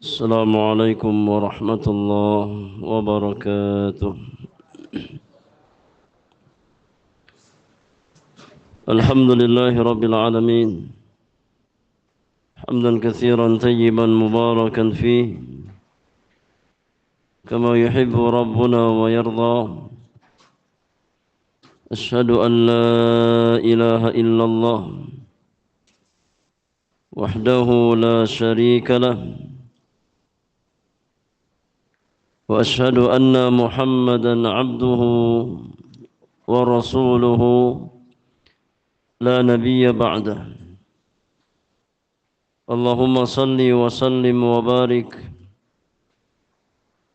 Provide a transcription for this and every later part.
السلام عليكم ورحمة الله وبركاته. الحمد لله رب العالمين، حمدا كثيرا طيبا مباركا فيه كما يحب ربنا ويرضى. أشهد أن لا إله إلا الله وحده لا شريك له، وأشهد أن محمدا عبده ورسوله لا نبي بعده. اللهم صل وسلم وبارك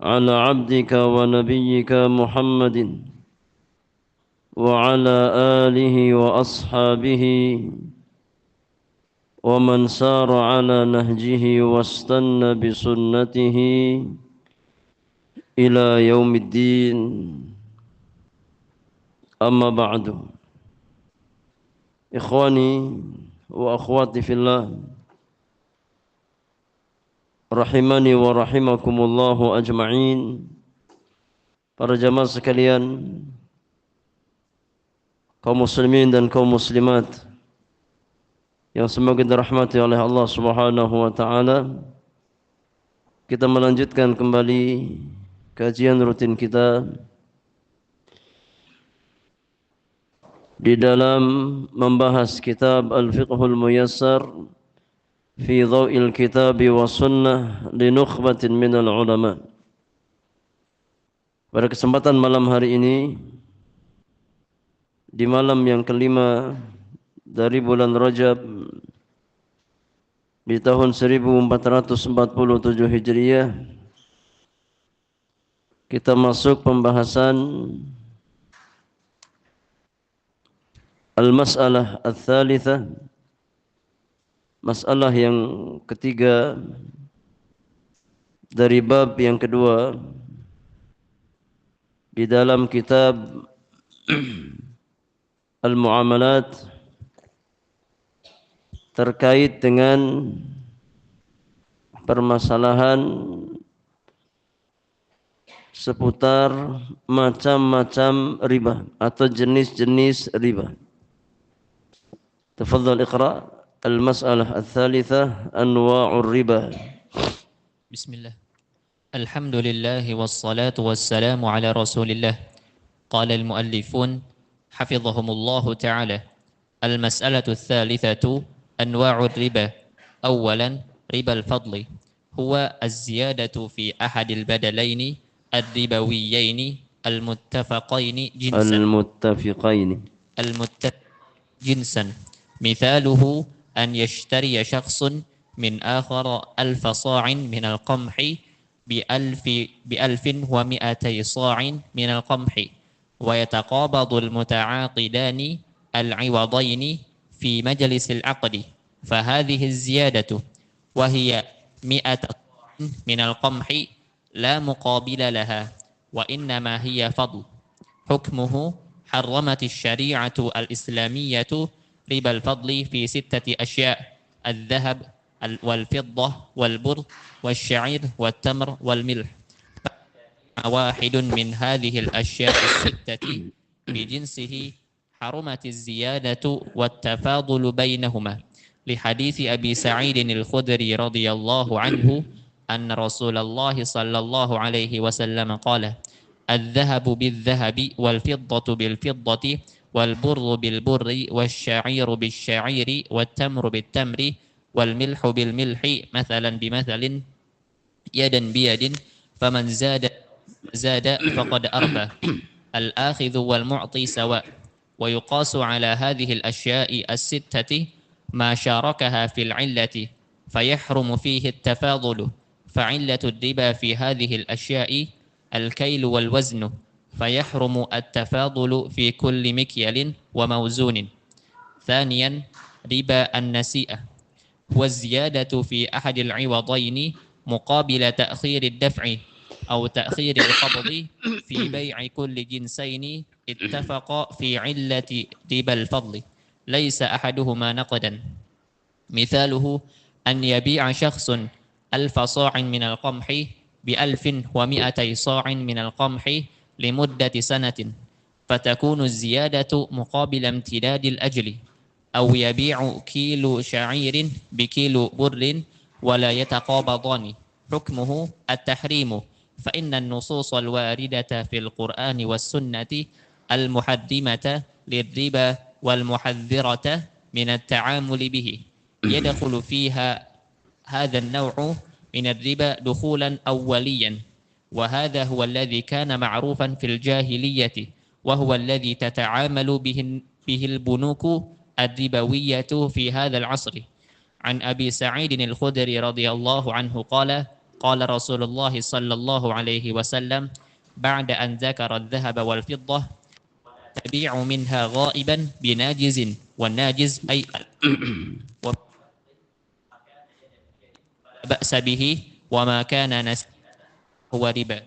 على عبدك ونبيك محمد وعلى آله وأصحابه ومن سار على نهجه واستنى بسنته إلى يوم الدين. أما بعد، إخواني وأخواتي في الله، rahimani wa rahimakumullahu ajma'in. Para jamaah sekalian, kaum muslimin dan kaum muslimat yang semoga dirahmati oleh Allah Subhanahu wa taala, kita melanjutkan kembali kajian rutin kita di dalam membahas kitab Al-Fiqhul Muyassar fi Dhaw'il Kitab wa Sunnah li nukhbatin minal ulama. Pada kesempatan malam hari ini, di malam yang kelima dari bulan Rajab di tahun 1447 Hijriah, kita masuk pembahasan Al-Mas'alah Al-Thalithah, masalah yang ketiga dari bab yang kedua di dalam kitab Al-Muamalat, terkait dengan permasalahan seputar macam-macam riba atau jenis-jenis riba. Tafadhal iqra al-mas'alah al-thalithah, anwa'ur riba. Bismillah. Alhamdulillah wassalatu wassalamu ala Rasulillah. Qala al-muallifun hafizahumullahu ta'ala. Al-mas'alatu ats-tsalitsatu anwa'ur riba. Awalan, riba al-fadli huwa az-ziyadatu fi ahadil badalaini ad-ribawiyyaini al-muttafaqaini jinsan. Mithaluhu an yashtariya shakhsun min akhara alfa sa'in min al-qamhi bi'alfin wa mi'atay sa'in min al-qamhi wa yataqabadu al-muta'aqidani al-'iwadaini fi majlis al-'aqdi fahadhihi az-ziyadatu wa hiya mi'ata sa'in min al-qamhi la muqabila laha wa innama hiya fadl. Hukmuhu harramat asy-syari'atu al-islamiyyatu riba al-fadli fi sittati asya' al-dhahab wal-fiddah wal-burr wal-sya'ir wal-tamr wal-milh. Wahidun min hadhihi al-asya' as-sittati bijinsihi harumat az-ziyadatu wat-tafadulu bainahuma li hadithi Abi Sa'id al-Khudri radhiyallahu anhu anna Rasulullah sallallahu alaihi wasallam qala al-dhahabu bil-dhahabi wal-fiddatu bil-fiddati والبر بالبر والشعير بالشعير والتمر بالتمر والملح بالملح مثلا بمثل يدا بيد فمن زاد فقد أربى. الآخذ والمعطي سواء. ويقاس على هذه الأشياء الستة ما شاركها في العلة فيحرم فيه التفاضل، فعلة الربا في هذه الأشياء الكيل والوزن، فيحرم التفاضل في كل مكيال وموزون. ثانيا، ربا النسيئة هو الزيادة في أحد العوضين مقابل تأخير الدفع أو تأخير القبض في بيع كل جنسين اتفقا في علة ربا الفضل ليس أحدهما نقدا. مثاله أن يبيع شخص ألف صاع من القمح ب1200 صاع من القمح لمدة سنة، فتكون الزيادة مقابل امتداد الأجل، أو يبيع كيلو شعير بكيلو بر ولا يتقابضان. حكمه التحريم، فإن النصوص الواردة في القرآن والسنة المحرمة للربا والمحذرة من التعامل به يدخل فيها هذا النوع من الربا دخولا أوليا، وهذا هو الذي كان معروفا في الجاهلية، وهو الذي تتعامل به البنوك الربوية في هذا العصر. عن أبي سعيد الخدري رضي الله عنه قال قال رسول الله صلى الله عليه وسلم بعد أن ذكر الذهب والفضة: تبيع منها غائبا بناجز، والناجز أي بأس به، وما كان هو ربا.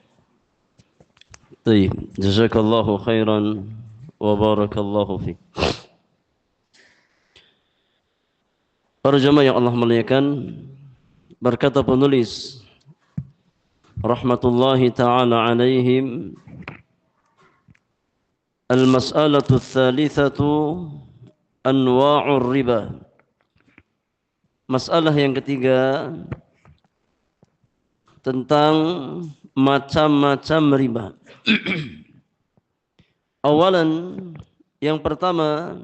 طيب جزاك الله خيرا وبارك الله فيك. Para jemaah yang Allah muliakan, berkata penulis rahmatullahi ta'ala alaihim, al-mas'alatu tsalitsatu anwa'ur riba. Masalah yang ketiga tentang macam-macam riba. Awalan, yang pertama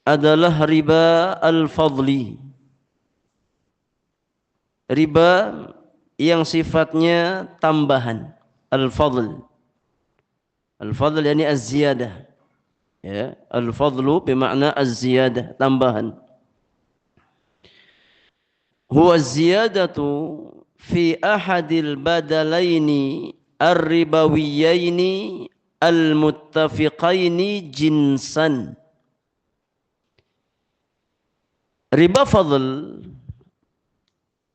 adalah riba al-fadli. Riba yang sifatnya tambahan. Al-fadl. Al-fadl yani az-ziyadah. Ya, al-fadlu bermakna az-ziyadah, tambahan. Huwa az-ziyadatu fi ahadil badalaini ar-ribawiyaini al-muttafiqaini jinsan. Riba fadl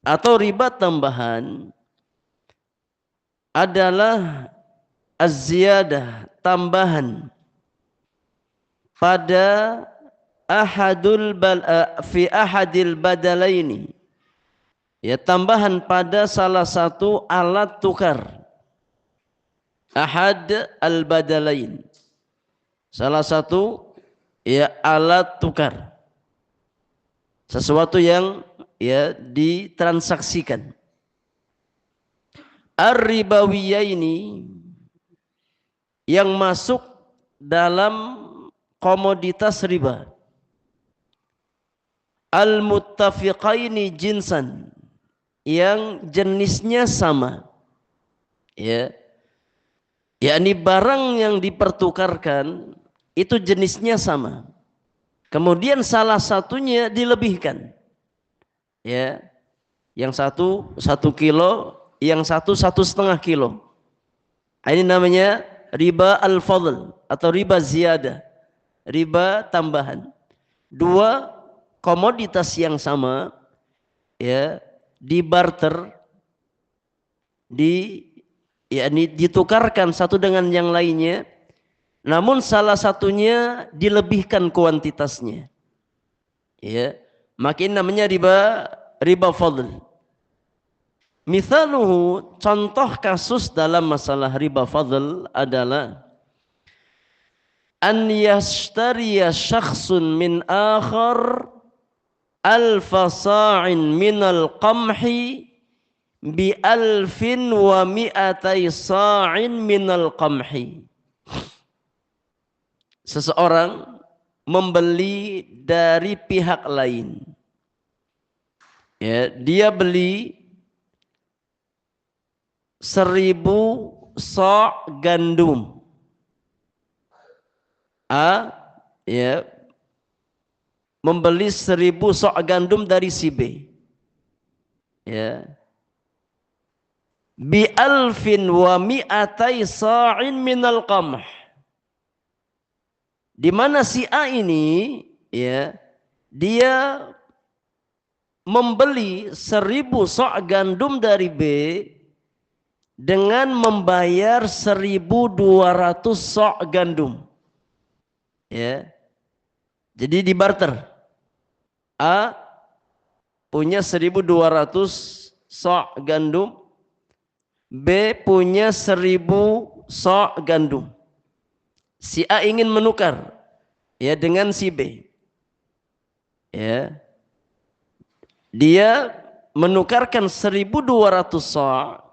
atau riba tambahan adalah az-ziyadah, tambahan pada fi ahadil badalaini, ya, tambahan pada salah satu alat tukar. Ahad al-badalain, salah satu, ya, alat tukar, sesuatu yang, ya, ditransaksikan. Ar-ribawiyaini, yang masuk dalam komoditas riba. Al-muttafiqaini jinsan, yang jenisnya sama, ya, yakni barang yang dipertukarkan itu jenisnya sama, kemudian salah satunya dilebihkan, ya, yang satu 1 kilo, yang satu 1,5 kilo. Ini namanya riba al-fadl atau riba ziyadah, riba tambahan. Dua komoditas yang sama, ya, dibarter, yakni ditukarkan satu dengan yang lainnya, namun salah satunya dilebihkan kuantitasnya, ya, makin namanya riba fadl. Mithaluhu, contoh kasus dalam masalah riba fadl adalah an yashtariya syakhsun min akhar alfa sa'in minal qamhi bi 1200 sa'in minal qamhi. Seseorang membeli dari pihak lain, ya, dia beli 1000 sa' gandum. Ya, membeli 1000 sa' gandum dari si B, ya, bi 1200 sa'in minal qamh, di mana si A ini, ya, dia membeli 1000 sa' gandum dari B dengan membayar 1200 sa' gandum, ya. Jadi dibarter. A punya 1.200 sa' gandum, B punya 1.000 sa' gandum. Si A ingin menukar ya dengan si B. Ya. Dia menukarkan 1.200 sa'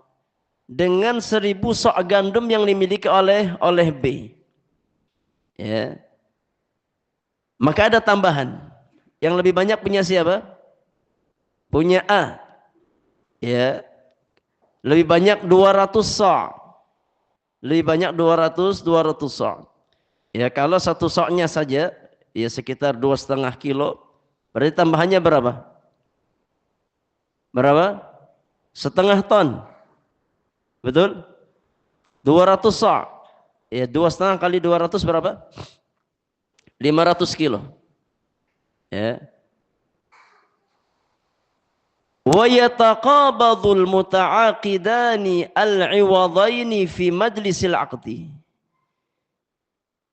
dengan 1.000 sa' gandum yang dimiliki oleh B. Ya. Maka ada tambahan. Yang lebih banyak punya siapa? Punya A. Ya. Lebih banyak 200 sa'. Lebih banyak 200 sa'. Ya, kalau satu sa'-nya saja ya sekitar 2,5 kilo. Berarti tambahannya berapa? Berapa? Setengah ton. Betul? 200 sa'. Ya, 2,5 kali 200 berapa? 500 kilo. Ya. Wa yataqabadul muta'aqidani al-'iwadaini fi majlisil 'aqdi.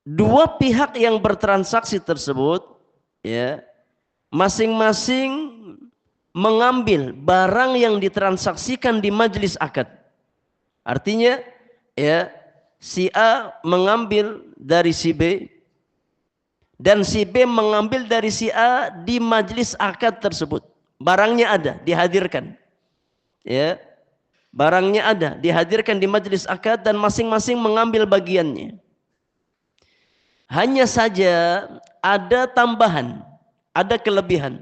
Dua pihak yang bertransaksi tersebut ya, masing-masing mengambil barang yang ditransaksikan di majlis akad. Artinya ya, si A mengambil dari si B dan si B mengambil dari si A di majlis akad tersebut. Barangnya ada, dihadirkan. Ya. Barangnya ada, dihadirkan di majlis akad dan masing-masing mengambil bagiannya. Hanya saja ada tambahan, ada kelebihan.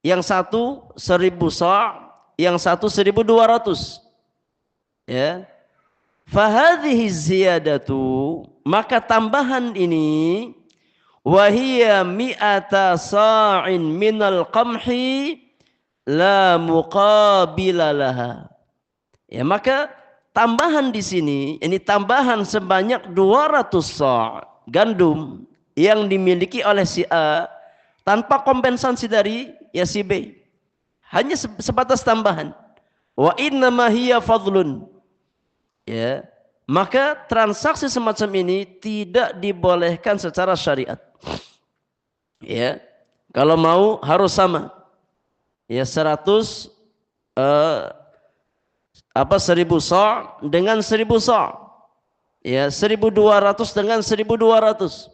Yang satu 1.000 sa', yang satu 1.200. Ya. Fahadhihi ziyadatu, maka tambahan ini wahiyya mi'ata sa'in minal qamhi la muqabila laha. Ya, maka tambahan di sini, ini tambahan sebanyak 200 sa' gandum yang dimiliki oleh si A tanpa kompensasi dari ya si B. Hanya sebatas tambahan. Wa innama hiya fadlun. Ya. Maka transaksi semacam ini tidak dibolehkan secara syariat. Ya. Kalau mau harus sama. Ya 100 1.000 sa' dengan 1.000 sa'. Ya, 1.200 dengan 1.200.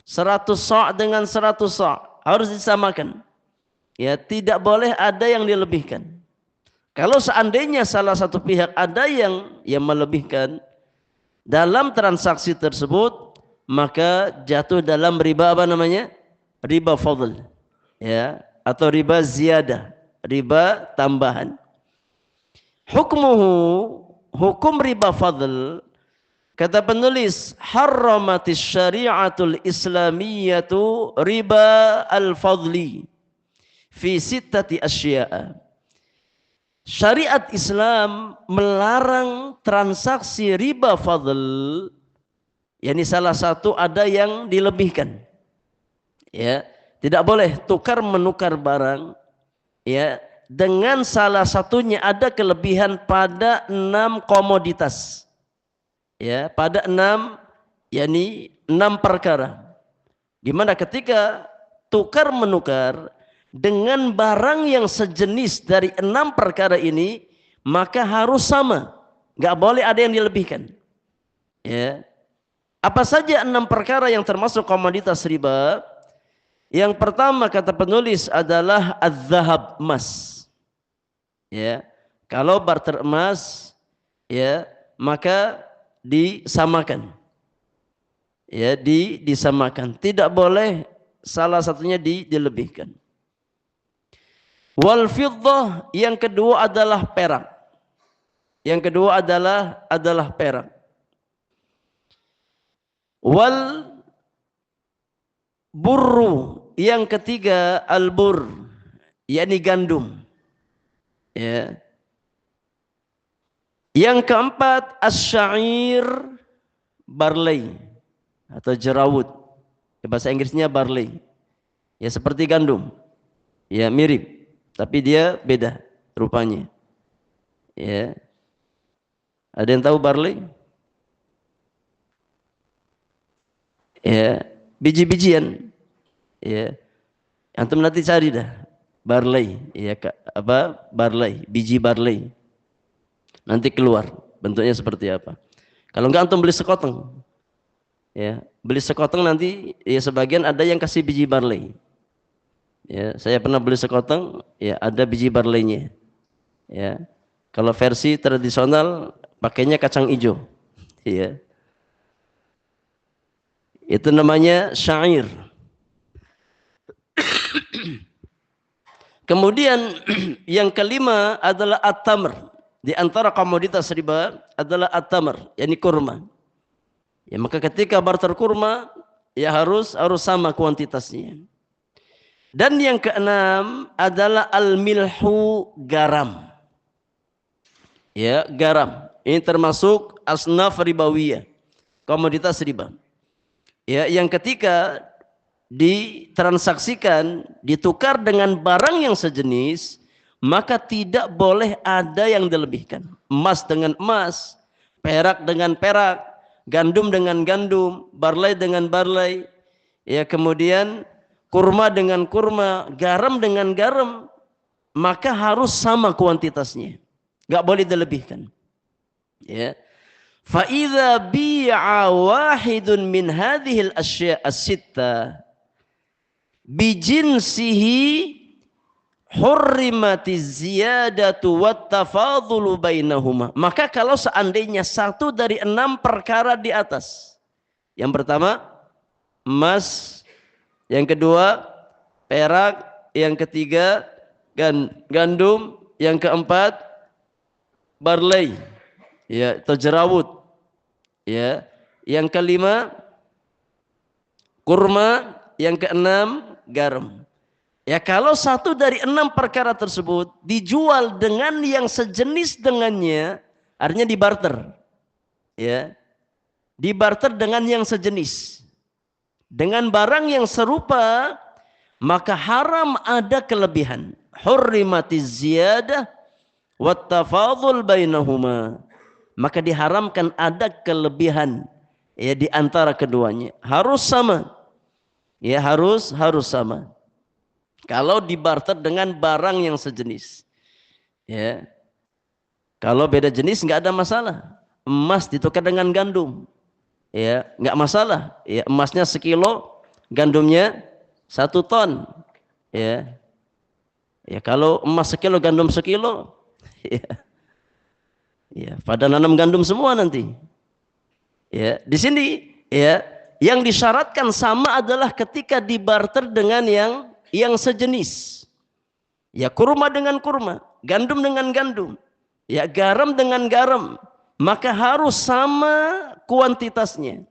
100 sa' dengan 100 sa'. Harus disamakan. Ya, tidak boleh ada yang dilebihkan. Kalau seandainya salah satu pihak ada yang melebihkan dalam transaksi tersebut, maka jatuh dalam riba apa namanya? Riba fadl. Ya, atau riba ziyadah, riba tambahan. Hukmuhu, hukum riba fadl, kata penulis, harramatis syari'atul islamiyatu riba al-fadli fi sittati asya'a. Syariat Islam melarang transaksi riba fadl, yakni salah satu ada yang dilebihkan. Ya, tidak boleh tukar menukar barang ya dengan salah satunya ada kelebihan pada 6 komoditas. Ya, pada 6 yakni 6 perkara. Di mana ketika tukar menukar dengan barang yang sejenis dari 6 perkara ini, maka harus sama. Nggak boleh ada yang dilebihkan. Ya. Apa saja 6 perkara yang termasuk komoditas riba? Yang pertama kata penulis adalah az-zahab, emas. Ya. Kalau barter emas, ya, maka disamakan. Ya, disamakan. Tidak boleh salah satunya dilebihkan. Wal fiddah, yang kedua adalah perak. Yang kedua adalah perak. Wal burru, yang ketiga al-bur, yakni gandum. Ya. Yang keempat asy-sya'ir, barley atau jerawut. Bahasa Inggrisnya barley. Ya seperti gandum. Ya mirip. Tapi dia beda rupanya. Ya. Ada yang tahu barley? Ya, biji-bijian. Ya. Antum nanti cari dah. barley, ya barley, biji barley. Nanti keluar bentuknya seperti apa. Kalau enggak antum beli sekoteng. Ya, beli sekoteng nanti ya sebagian ada yang kasih biji barley. Ya, saya pernah beli sekoteng, ya ada biji barleynya. Ya. Kalau versi tradisional pakainya kacang hijau. Ya. Itu namanya syair. Kemudian yang kelima adalah at-tamr. Di antara komoditas riba adalah at-tamr, yakni kurma. Ya, maka ketika barter kurma ya harus sama kuantitasnya. Dan yang keenam adalah al-milhu, garam. Ya, garam. Ini termasuk asnaf ribawiyah, komoditas riba. Ya, yang ketika ditransaksikan, ditukar dengan barang yang sejenis, maka tidak boleh ada yang dilebihkan. Emas dengan emas, perak dengan perak, gandum dengan gandum, barley dengan barley, ya kemudian kurma dengan kurma, garam dengan garam, maka harus sama kuantitasnya, nggak boleh dilebihkan. Ya, fa idza bi'a wahidun min hadhil asya' as-sittah bijinsihi hurrimatiz ziyadatu wat tafadhulu bainahuma. Maka kalau seandainya satu dari 6 perkara di atas, yang pertama emas, yang kedua perak, yang ketiga gandum, yang keempat barley, ya atau jerawut, ya yang kelima kurma, yang keenam garam. Ya kalau satu dari 6 perkara tersebut dijual dengan yang sejenis dengannya, artinya dibarter. Ya. Dibarter dengan yang sejenis. Dengan barang yang serupa, maka haram ada kelebihan. Hurrimatiz ziyadah wat tafadhul bainahuma. Maka diharamkan ada kelebihan ya di antara keduanya. Harus sama. Ya harus sama. Kalau dibarter dengan barang yang sejenis, ya. Kalau beda jenis nggak ada masalah. Emas ditukar dengan gandum, ya nggak masalah. Ya emasnya 1 kilo, gandumnya 1 ton, ya. Ya kalau emas 1 kilo, gandum 1 kilo, ya. Ya pada nanam gandum semua nanti. Ya di sini, ya yang disyaratkan sama adalah ketika dibarter dengan yang sejenis. Ya kurma dengan kurma, gandum dengan gandum, ya garam dengan garam, maka harus sama kuantitasnya.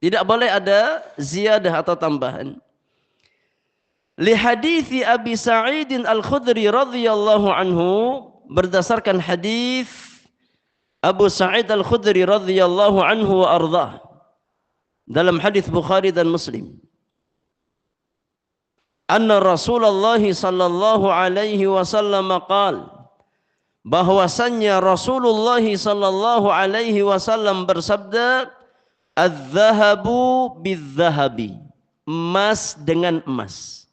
Tidak boleh ada ziyadah atau tambahan. Li hadithi Abi Sa'id Al-Khudri radhiyallahu anhu, berdasarkan hadis Abu Sa'id Al-Khudri radhiyallahu anhu wa ardhah, dalam hadis Bukhari dan Muslim. Anna Rasulullah sallallahu alaihi wasallam qaal, bahwasannya Rasulullah sallallahu alaihi wasallam bersabda, adz-dzahabu bidz-dzahabi, emas dengan emas,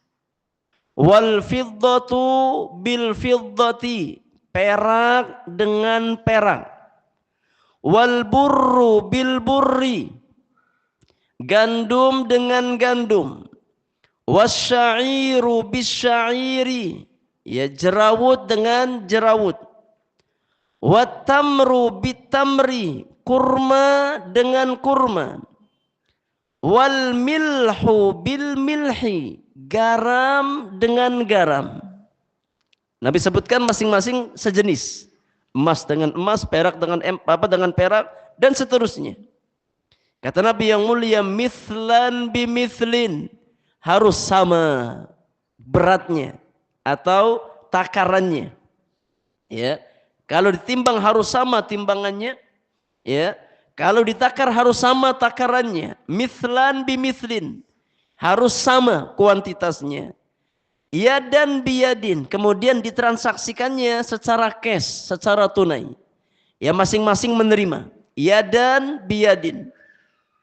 wal fiddatu bil fiddati, perak dengan perak, wal burru bil burri, gandum dengan gandum, wasyairu bisyairi, ya jerawut dengan jerawut, watamru bitamri, kurma dengan kurma, wal milhu bil milhi, garam dengan garam. Nabi sebutkan masing-masing sejenis, emas dengan emas, perak dengan perak, dan seterusnya. Kata Nabi yang mulia, mithlan bimithlin, harus sama beratnya atau takarannya. Ya, kalau ditimbang harus sama timbangannya. Ya, kalau ditakar harus sama takarannya. Mithlan bimithlin, harus sama kuantitasnya. Yadan biyadin, kemudian ditransaksikannya secara cash, secara tunai. Ya masing-masing menerima. Yadan biyadin.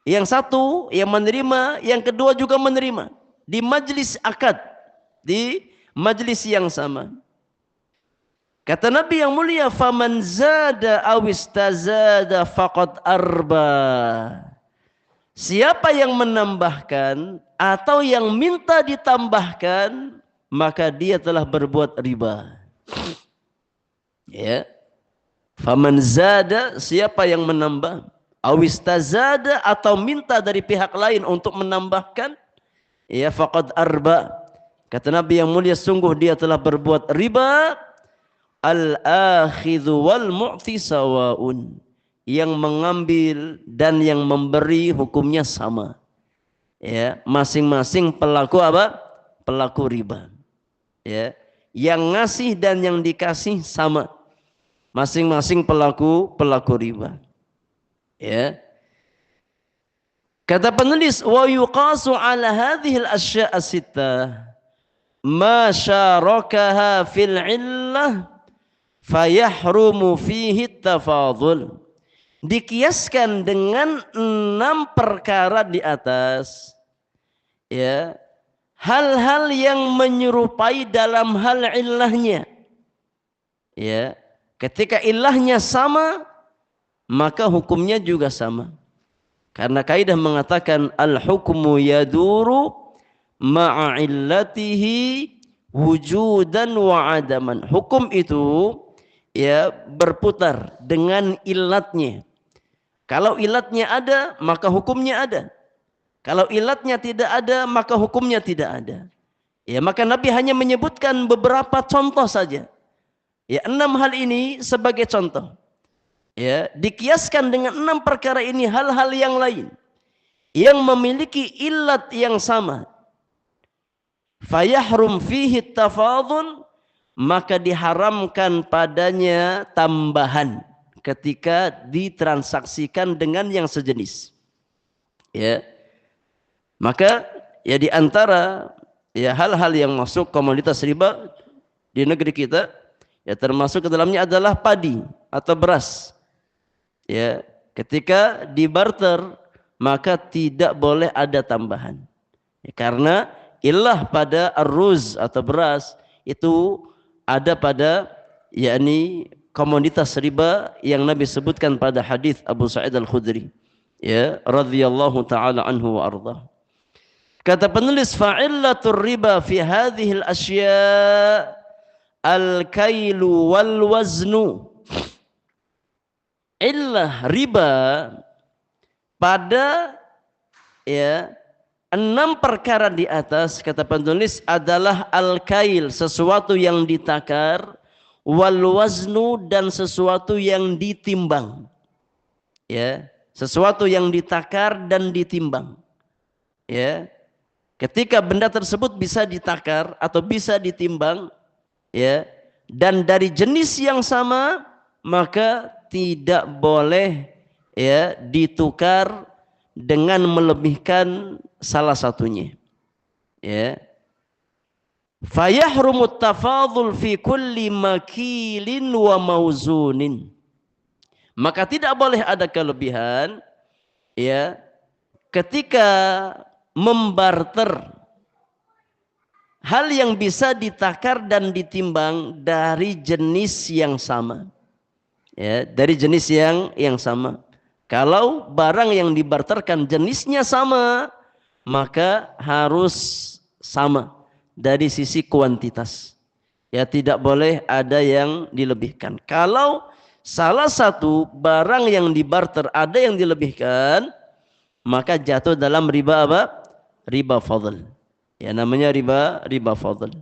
Yang satu yang menerima, yang kedua juga menerima. Di majlis akad, di majlis yang sama. Kata Nabi yang mulia, faman zada aw istazada faqad arba. Siapa yang menambahkan atau yang minta ditambahkan, maka dia telah berbuat riba. Ya. Faman zada, siapa yang menambah, awistazada, atau minta dari pihak lain untuk menambahkan, ya faqad arba. Kata Nabi yang mulia, sungguh dia telah berbuat riba. Al-akhidhu wal mu'ti sawaun. Yang mengambil dan yang memberi hukumnya sama. Ya, masing-masing pelaku apa? Pelaku riba. Ya, yang ngasih dan yang dikasih sama. Masing-masing pelaku riba. Ya. Kata penulis, wa yuqasu ala hadhihi al-asya' as-sittah ma syarakaha fil illah fayahrumu fihi tafadhul. Dikiaskan dengan 6 perkara di atas, ya, hal-hal yang menyerupai dalam hal illahnya. Ya. Ketika ilahnya sama, maka hukumnya juga sama. Karena kaidah mengatakan al-hukmu yaduru ma'a illatihi wujudan wa adaman. Hukum itu ya berputar dengan ilatnya. Kalau ilatnya ada, maka hukumnya ada. Kalau ilatnya tidak ada, maka hukumnya tidak ada. Ya, maka Nabi hanya menyebutkan beberapa contoh saja. Ya, 6 hal ini sebagai contoh. Ya, dikiaskan dengan 6 perkara ini hal-hal yang lain yang memiliki ilat yang sama. Fayahrum fihi tafadhul, maka diharamkan padanya tambahan ketika ditransaksikan dengan yang sejenis. Ya. Maka ya di antara ya hal-hal yang masuk komoditas riba di negeri kita, ya termasuk ke dalamnya adalah padi atau beras. Ya, ketika dibarter maka tidak boleh ada tambahan. Ya, karena ilah pada aruz atau beras itu ada pada yakni komoditas riba yang Nabi sebutkan pada hadis Abu Sa'id Al-Khudri, ya radhiyallahu taala anhu wa arda. Kata penulis, fa'illatur riba fi hadhihi al-asya' al-kailu wal waznu. Illah riba pada ya 6 perkara di atas, kata penulis, adalah al-kail, sesuatu yang ditakar, wal waznu, dan sesuatu yang ditimbang. Ya, sesuatu yang ditakar dan ditimbang. Ya. Ketika benda tersebut bisa ditakar atau bisa ditimbang, ya, dan dari jenis yang sama, maka tidak boleh ya ditukar dengan melebihkan salah satunya. Ya. Fayahrumut tafadhul fi kulli makilin wa mauzunin. Maka tidak boleh ada kelebihan ya ketika membarter hal yang bisa ditakar dan ditimbang dari jenis yang sama. Ya, dari jenis yang sama. Kalau barang yang dibarterkan jenisnya sama, maka harus sama dari sisi kuantitas. Ya, tidak boleh ada yang dilebihkan. Kalau salah satu barang yang dibarter ada yang dilebihkan, maka jatuh dalam riba apa? Riba fadl. Ya, namanya riba fadl.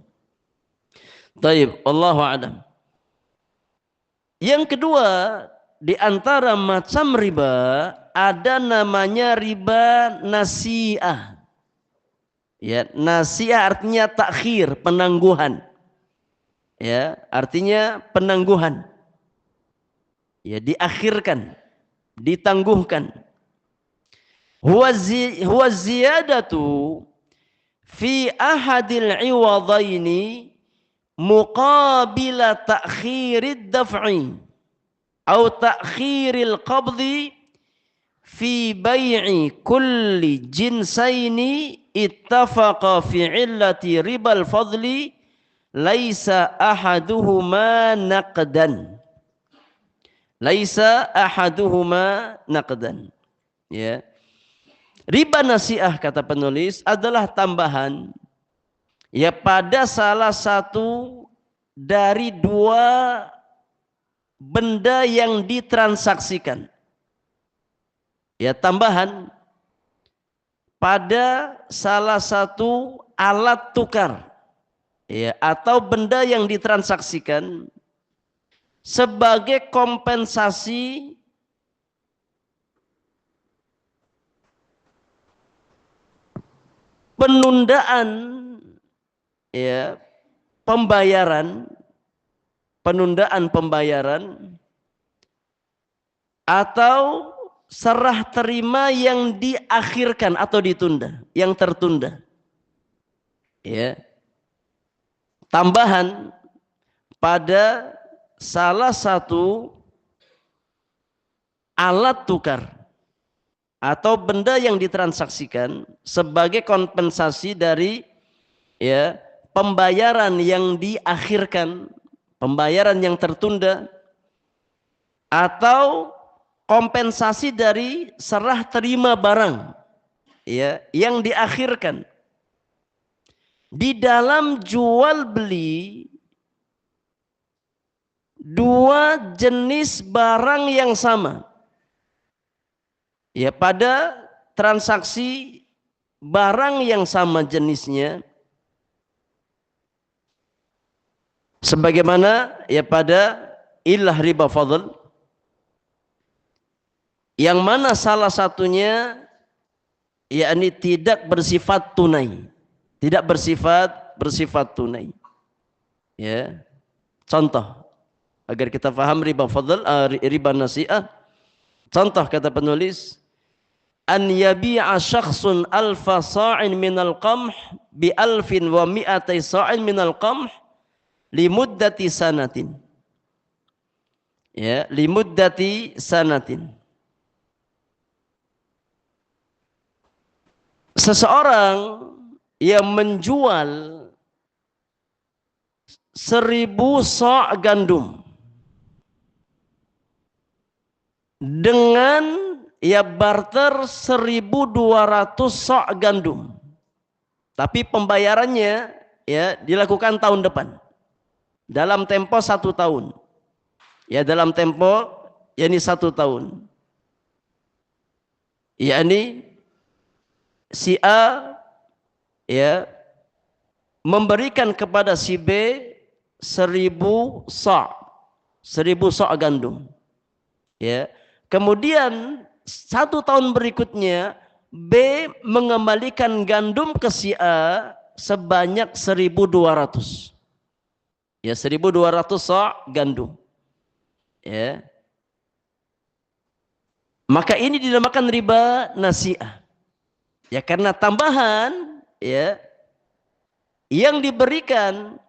Taib, Allahu a'lam. Yang kedua, di antara macam riba ada namanya riba nasi'ah. Ya, nasi'ah artinya takhir, penangguhan. Ya, artinya penangguhan. Ya, diakhirkan, ditangguhkan. Huwa ziyadatu fi ahadil iwadaini muqabila ta'khirid daf'i atau ta'khiril qabdi fi bai'i kulli jinsaini ittafaqa fi illati ribal fadli laisa ahaduhuma naqdan. Laisa ahaduhuma naqdan. Ya. Riba nasiah kata penulis adalah tambahan ya pada salah satu dari dua benda yang ditransaksikan. Ya, tambahan pada salah satu alat tukar ya atau benda yang ditransaksikan sebagai kompensasi penundaan ya penundaan pembayaran atau serah terima yang diakhirkan atau ditunda, yang tertunda. Ya. Tambahan pada salah satu alat tukar atau benda yang ditransaksikan sebagai kompensasi dari ya pembayaran yang diakhirkan, pembayaran yang tertunda atau kompensasi dari serah terima barang ya yang diakhirkan. Di dalam jual beli dua jenis barang yang sama. Ya, pada transaksi barang yang sama jenisnya sebagaimana ya pada ilah riba fadl yang mana salah satunya yakni tidak bersifat tunai. Tidak bersifat tunai. Ya. Contoh agar kita paham riba fadl, riba nasiah. Contoh kata penulis, an yabi'a syakhsun alfa sa'in minal qamh bi alfin wa mi'atai sa'in minal qamh limuddati sanatin. Ya, limuddati sanatin. Seseorang yang menjual 1000 sa' gandum dengan ya barter 1200 sa' gandum, tapi pembayarannya ya dilakukan tahun depan dalam tempo 1 tahun ya, dalam tempo yakni 1 tahun, yakni si A ya memberikan kepada si B 1000 sa', 1000 sa' gandum. Ya. Kemudian 1 tahun berikutnya B mengembalikan gandum ke si A sebanyak 1200. Ya, 1200 sa' gandum. Ya. Maka ini dinamakan riba nasiah. Ya, karena tambahan ya yang diberikan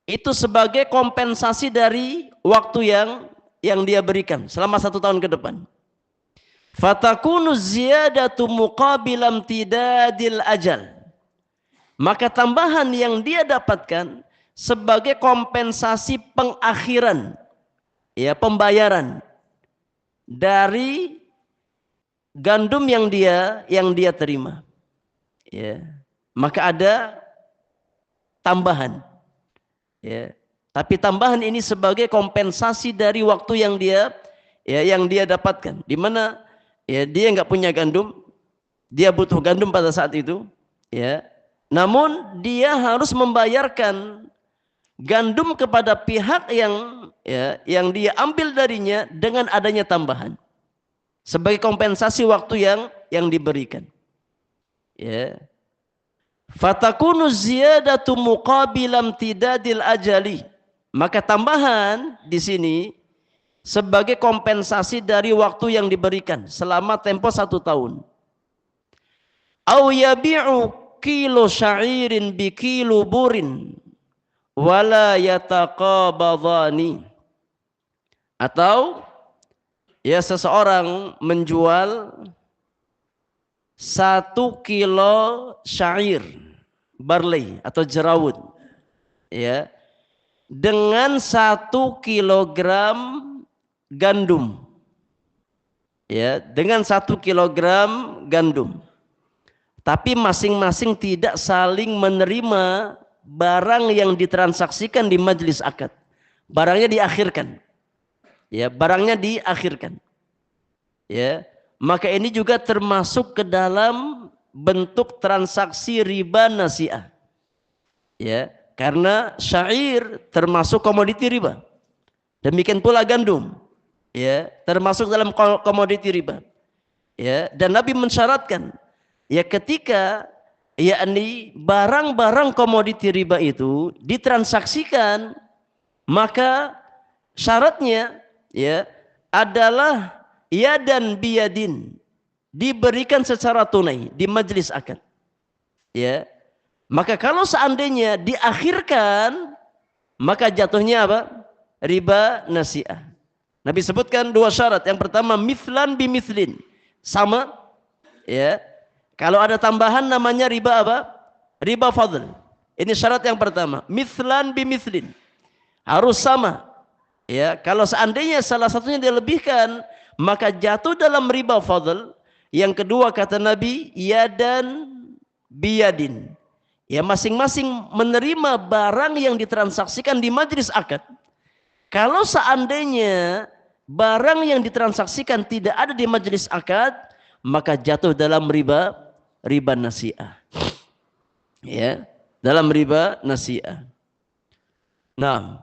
itu sebagai kompensasi dari waktu yang dia berikan selama 1 tahun ke depan. Fatakunu ziyadatu muqabilam tidadil ajal. Maka tambahan yang dia dapatkan sebagai kompensasi pengakhiran ya pembayaran dari gandum yang dia terima. Ya. Maka ada tambahan. Ya. Tapi tambahan ini sebagai kompensasi dari waktu yang dia dapatkan. Di mana ya dia nggak punya gandum, dia butuh gandum pada saat itu, ya. Namun dia harus membayarkan gandum kepada pihak yang dia ambil darinya dengan adanya tambahan sebagai kompensasi waktu yang diberikan. Ya. Fatakunu ziyadatu muqabilam tidadil ajali. Maka tambahan di sini sebagai kompensasi dari waktu yang diberikan selama tempo 1 tahun. Au yabi'u kilo sya'irin bi kilo burin wala yataqabadhani. Atau ya seseorang menjual 1 kilo syair barley atau jerawat ya dengan 1 kilogram gandum. Ya, dengan 1 kilogram gandum. Tapi masing-masing tidak saling menerima barang yang ditransaksikan di majelis akad. Barangnya diakhirkan. Ya, barangnya diakhirkan. Ya, maka ini juga termasuk ke dalam bentuk transaksi riba nasi'ah. Ya, karena syair termasuk komoditi riba. Demikian pula gandum. Ya, termasuk dalam komoditi riba. Ya, dan Nabi mensyaratkan ya ketika yakni barang-barang komoditi riba itu ditransaksikan, maka syaratnya ya adalah yadan biyadin, diberikan secara tunai di majelis akad. Ya. Maka kalau seandainya diakhirkan, maka jatuhnya apa? Riba nasi'ah. Nabi sebutkan 2 syarat. Yang pertama mithlan bimithlin, sama. Ya. Kalau ada tambahan namanya riba apa? Riba fadl. Ini syarat yang pertama. Mithlan bimithlin, harus sama. Ya, kalau seandainya salah satunya dilebihkan, maka jatuh dalam riba fadl. Yang kedua kata Nabi, yadan biyadin. Ya, masing-masing menerima barang yang ditransaksikan di majelis akad. Kalau seandainya barang yang ditransaksikan tidak ada di majelis akad, maka jatuh dalam riba nasi'ah. Ya, dalam riba nasi'ah. Nah,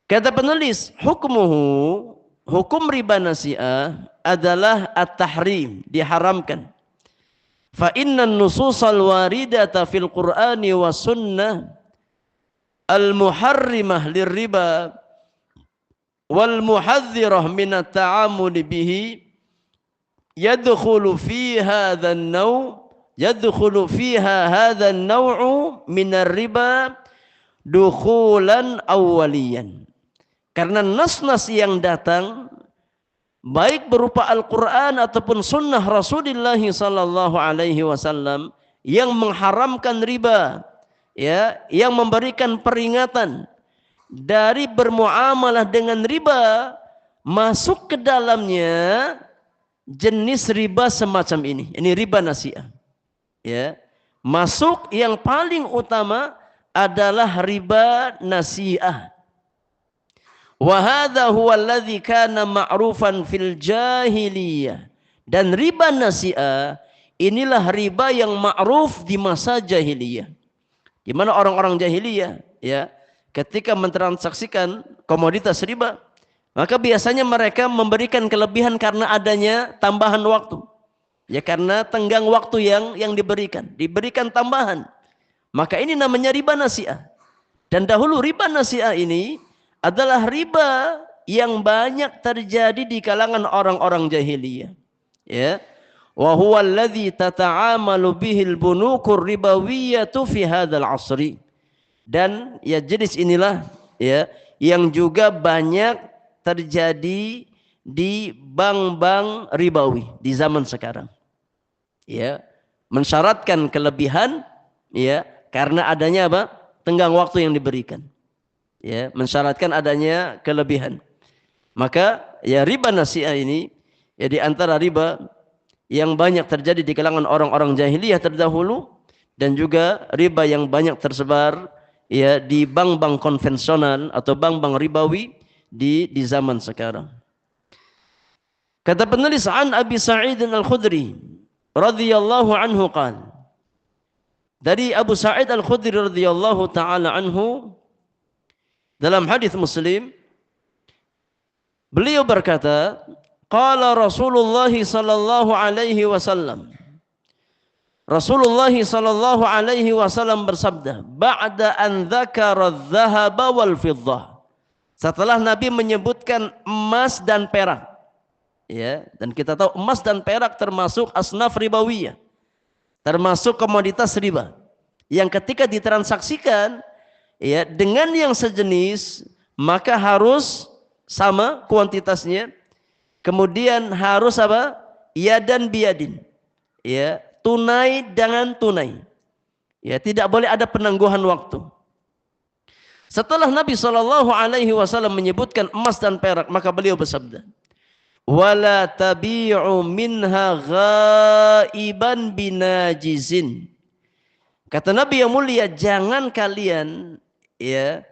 kata penulis, hukum riba nasi'ah adalah at-tahrim, diharamkan. Fa innan nususal waridata fil Qur'ani wa sunnah al-muharrimah lirriba wal muhadzirah min at-ta'amul bihi yadkhulu fi hadha an-naw'u min ar-riba dukhulan awwaliyan. Karena nas-nas yang datang baik berupa Al-Quran ataupun sunnah Rasulullah sallallahu alaihi wasallam yang mengharamkan riba, ya, yang memberikan peringatan dari bermuamalah dengan riba, masuk ke dalamnya jenis riba semacam ini. Ini riba nasi'ah. Ya. Masuk yang paling utama adalah riba nasi'ah. Wa hadza huwa alladhi kana ma'rufan fil jahiliyah. Dan riba nasi'ah inilah riba yang ma'ruf di masa jahiliyah. Di mana orang-orang jahiliyah ya, ketika mentransaksikan komoditas riba, maka biasanya mereka memberikan kelebihan karena adanya tambahan waktu. Ya, karena tenggang waktu yang diberikan tambahan. Maka ini namanya riba nasi'ah. Dan dahulu riba nasi'ah ini adalah riba yang banyak terjadi di kalangan orang-orang jahiliyah. Ya. Wa huwa alladhi tata'amalu bihil bunukur ribawiyyatu fi hadzal 'asri. Dan ya jenis inilah ya yang juga banyak terjadi di bank-bank ribawi di zaman sekarang. Ya, mensyaratkan kelebihan ya karena adanya apa? Tenggang waktu yang diberikan. Ya, mensyaratkan adanya kelebihan. Maka ya riba nasi'ah ini ya di antara riba yang banyak terjadi di kalangan orang-orang jahiliyah terdahulu dan juga riba yang banyak tersebar ya di bank-bank konvensional atau bank-bank ribawi di zaman sekarang. Kata penulis an Abi Sa'id Al-Khudri radhiyallahu anhu qala, dari Abu Sa'id Al-Khudri radhiyallahu taala anhu dalam hadis Muslim, beliau berkata, qala Rasulullah sallallahu alaihi wasallam, Rasulullah sallallahu alaihi wasallam bersabda, ba'da an dzakara adh-dhahaba wal fiddah, setelah Nabi menyebutkan emas dan perak. Ya, dan kita tahu emas dan perak termasuk asnaf ribawiyah, termasuk komoditas riba yang ketika ditransaksikan ya dengan yang sejenis maka harus sama kuantitasnya, kemudian harus apa? Yadan biyadin, ya, tunai dengan tunai, ya, tidak boleh ada penangguhan waktu. Setelah Nabi SAW menyebutkan emas dan perak, maka beliau bersabda, wala tabi'u minha ghaiban binajizin. Kata Nabi yang mulia, jangan kalian ya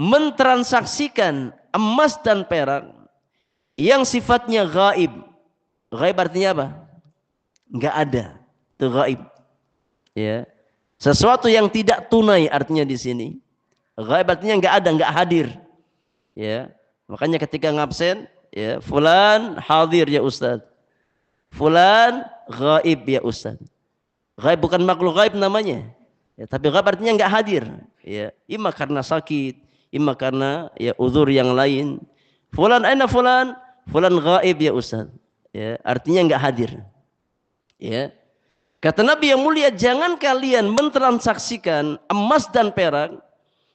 mentransaksikan emas dan perak yang sifatnya gaib. Gaib artinya apa? Enggak ada. Itu gaib. Ya. Sesuatu yang tidak tunai artinya di sini. Gaib artinya enggak ada, enggak hadir. Ya. Makanya ketika ngabsen, ya, fulan hadir ya Ustaz. Fulan gaib ya Ustaz. Gaib bukan makhluk gaib namanya. Ya, tapi gaib artinya enggak hadir. Ya, ima karena sakit, ima karena ya uzur yang lain. Fulan aina fulan? Fulan gaib ya Ustaz. Ya, artinya enggak hadir. Ya. Kata Nabi yang mulia, jangan kalian mentransaksikan emas dan perak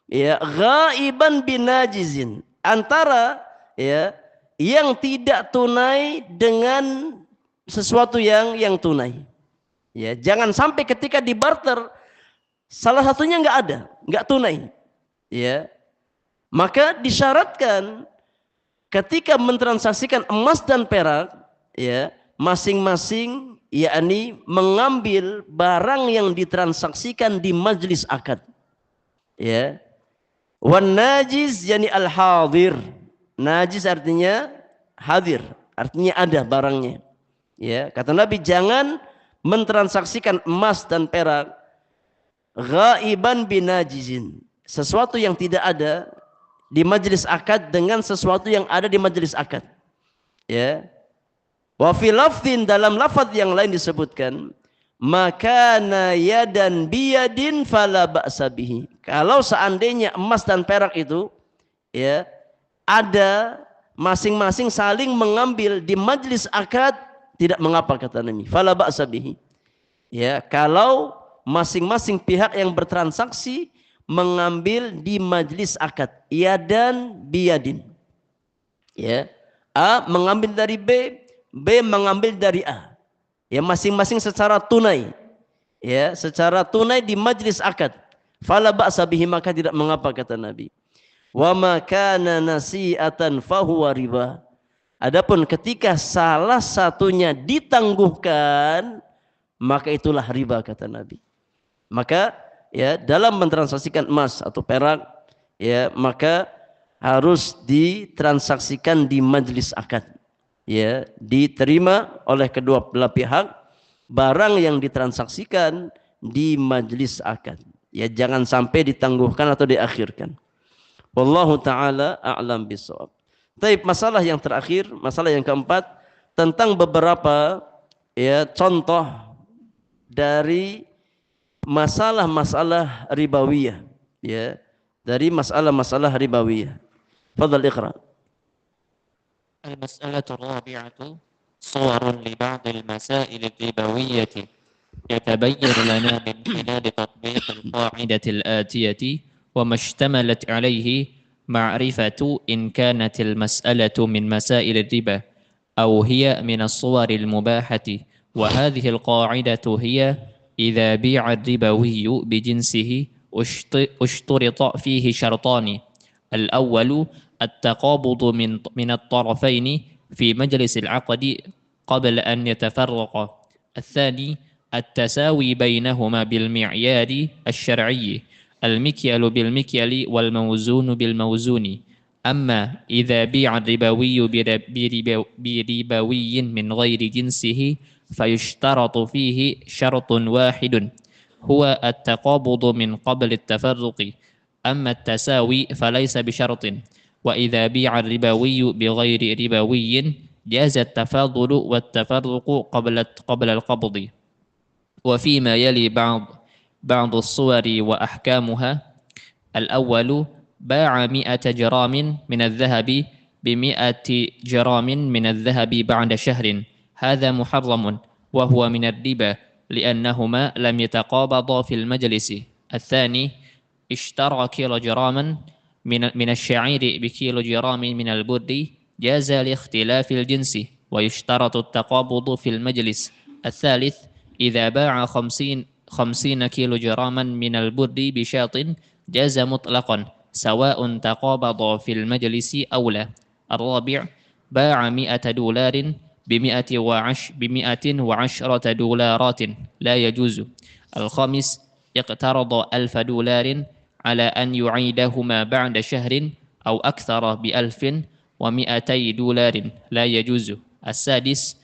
ya ghaiban binajizin, antara ya yang tidak tunai dengan sesuatu yang tunai. Ya, jangan sampai ketika dibarter salah satunya enggak ada, enggak tunai. Ya. Maka disyaratkan ketika mentransaksikan emas dan perak, ya, masing-masing yakni mengambil barang yang ditransaksikan di majlis akad. Ya. Wan najiz yani al-hadir. Najis artinya hadir, artinya ada barangnya. Ya, kata Nabi jangan mentransaksikan emas dan perak ghaiban binajizin, sesuatu yang tidak ada di majlis akad dengan sesuatu yang ada di majlis akad. Ya. Wa fi lafdhin, dalam lafaz yang lain disebutkan makana yadan biyadin fala ba'sa bihi. Kalau seandainya emas dan perak itu ya ada masing-masing saling mengambil di majlis akad, tidak mengapa kata Nabi. Fala ba'sa bihi. Ya, kalau masing-masing pihak yang bertransaksi mengambil di majlis akad, yadan biyadin. Ya. A mengambil dari B, B mengambil dari A. Ya, masing-masing secara tunai. Ya, secara tunai di majlis akad. Fala ba'sa bihi, maka tidak mengapa kata Nabi. Wa ma kana nasi'atan fahuwa riba. Adapun ketika salah satunya ditangguhkan, maka itulah riba kata Nabi. Maka ya dalam mentransaksikan emas atau perak, ya maka harus ditransaksikan di majlis akad. Ya, diterima oleh kedua belah pihak barang yang ditransaksikan di majlis akad. Ya, jangan sampai ditangguhkan atau diakhirkan. Wallahu taala a'lam bishawab. Baik, masalah yang terakhir, masalah yang keempat tentang beberapa ya contoh dari masalah-masalah ribawiyah, ya, dari masalah-masalah ribawiyah. Fadhal iqra. المسألة الرابعة صور لبعض المسائل الربوية يتبين لنا من خلال تطبيق القاعدة الآتية وما اشتملت عليه معرفة إن كانت المسألة من مسائل الربا أو هي من الصور المباحة. وهذه القاعدة هي إذا بيع الربوي بجنسه اشترط فيه شرطان: الأول التقابض من الطرفين في مجلس العقد قبل أن يتفرقا. الثاني التساوي بينهما بالمعيار الشرعي، المكيال بالمكيال والموزون بالموزون. أما إذا بيع الربوي بربوي من غير جنسه فيشترط فيه شرط واحد هو التقابض من قبل التفرق. أما التساوي فليس بشرط. وإذا بيع الربوي بغير ربوي جاز التفاضل والتفرق قبل القبض. وفيما يلي بعض الصور وأحكامها: الأول باع 100 جرام من الذهب ب100 جرام من الذهب بعد شهر، هذا محرم وهو من الربا لأنهما لم يتقابضا في المجلس. الثاني اشترى كيلو جراما من الشعير بكيلو جرام من البر، جاز لاختلاف الجنس ويشترط التقابض في المجلس. الثالث إذا باع 50 كيلو جراما من البر بشاط جاز مطلقا سواء تقابض في المجلس أو لا. الرابع باع $100 ب110 دولارات لا يجوز. الخامس اقترض $1000 على أن يعيدهما بعد شهر أو أكثر ب1200 لا يجوز. السادس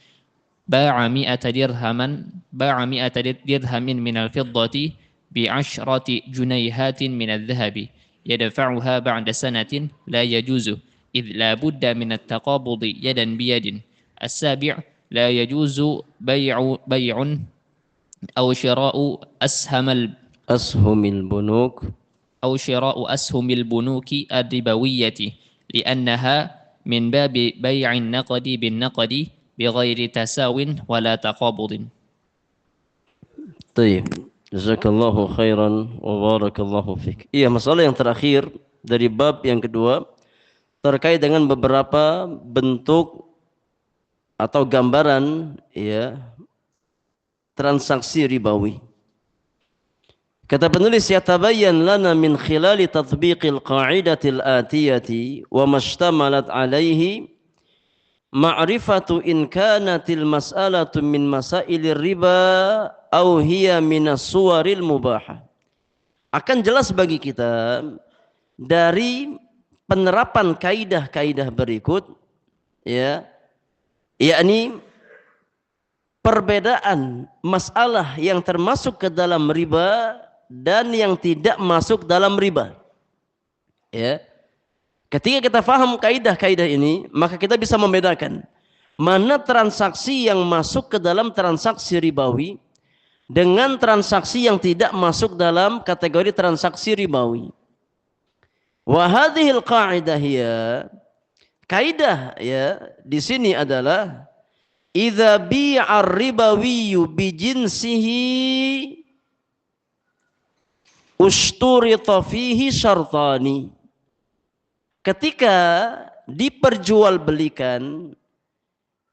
باع 100 درهم من الفضة ب10 جنيهات من الذهب يدفعها بعد سنة لا يجوز، إذ لا بد من التقابض يدا بيد. السابع لا يجوز بيع أو شراء أسهم البنوك الربوية، لأنها من باب بيع النقد بالنقد بغير تساو ولا تقابض. طيب, jazakallahu khairan wa barakallahu fik. Iya, masalah yang terakhir dari bab yang kedua terkait dengan beberapa bentuk atau gambaran ya transaksi ribawi. Kata penulis, yatabayyan lana min khilali tatbiqil qa'idatil atiyati wa mashtamalat alaihi ma'rifatu in kanatil mas'alatu min masailir riba au hiya minas suwaril mubahah. Akan jelas bagi kita dari penerapan kaidah-kaidah berikut ya, yakni perbedaan masalah yang termasuk ke dalam riba dan yang tidak masuk dalam riba. Ya. Ketika kita faham kaidah-kaidah ini, maka kita bisa membedakan mana transaksi yang masuk ke dalam transaksi ribawi dengan transaksi yang tidak masuk dalam kategori transaksi ribawi. Wa hadhil qa'idah hiya, kaidah ya di sini adalah idza bi'ar ribawiyyu bi jinsihi usturita fihi syartani. Ketika diperjualbelikan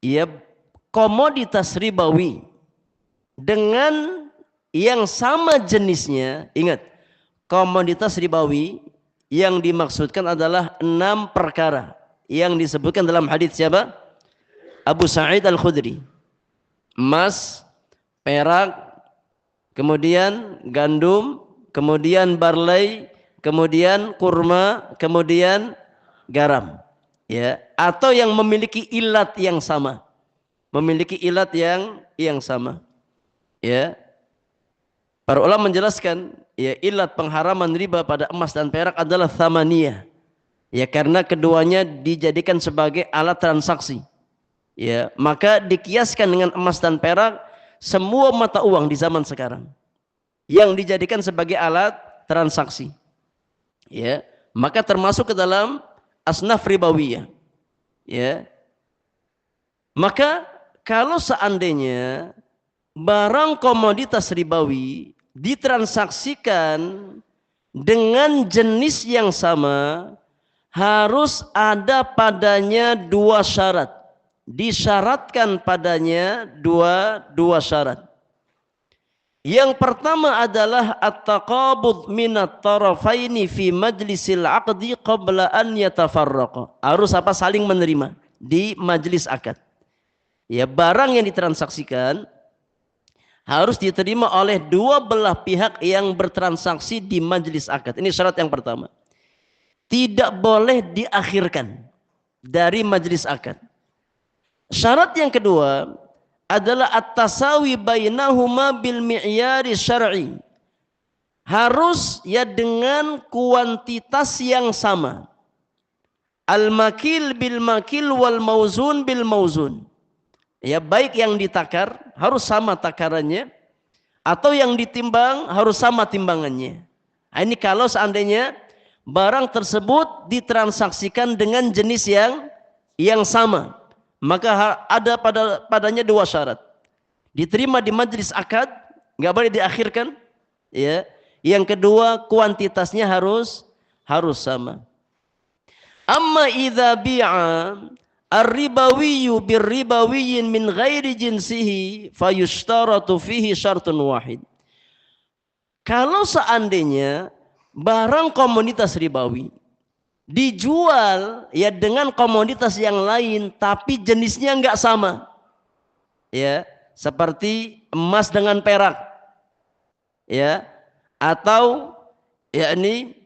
ya komoditas ribawi dengan yang sama jenisnya, ingat komoditas ribawi yang dimaksudkan adalah 6 perkara yang disebutkan dalam hadis siapa? Abu Sa'id Al-Khudri. Emas, perak, kemudian gandum, kemudian barley, kemudian kurma, kemudian garam. Ya, atau yang memiliki ilat yang sama. Memiliki ilat yang sama. Ya. Para ulama menjelaskan ya ilat pengharaman riba pada emas dan perak adalah thamaniyah. Ya, karena keduanya dijadikan sebagai alat transaksi. Ya, maka dikiaskan dengan emas dan perak semua mata uang di zaman sekarang yang dijadikan sebagai alat transaksi. Ya, maka termasuk ke dalam asnaf ribawiyah. Ya. Maka kalau seandainya barang komoditas ribawi ditransaksikan dengan jenis yang sama, harus ada padanya 2 syarat. Disyaratkan padanya dua syarat. Yang pertama adalah at-taqabud minat tarafaini fi majlisil aqdi qabla an yatafarraqa. Harus apa? Saling menerima di majlis akad. Ya, barang yang ditransaksikan harus diterima oleh 2 belah pihak yang bertransaksi di majlis akad. Ini syarat yang pertama. Tidak boleh diakhirkan dari majlis akad. Syarat yang kedua adalah at-tasawi bainahuma bil mi'yari syar'i. Harus ya dengan kuantitas yang sama. Al-makil bil makil wal mauzun bil mauzun. Ya, baik yang ditakar harus sama takarannya atau yang ditimbang harus sama timbangannya. Nah, ini kalau seandainya barang tersebut ditransaksikan dengan jenis yang sama. Maka ada padanya 2 syarat. Diterima di majlis akad, nggak boleh diakhirkan. Ya. Yang kedua, kuantitasnya harus sama. Amma idza bi'a ar-ribawiyyu bir-ribawiyyin min ghairi jinsihi fayushtaratu fihi syartun wahid. Kalau seandainya barang komoditas ribawi dijual ya dengan komoditas yang lain tapi jenisnya enggak sama. Ya, seperti emas dengan perak. Ya, atau yakni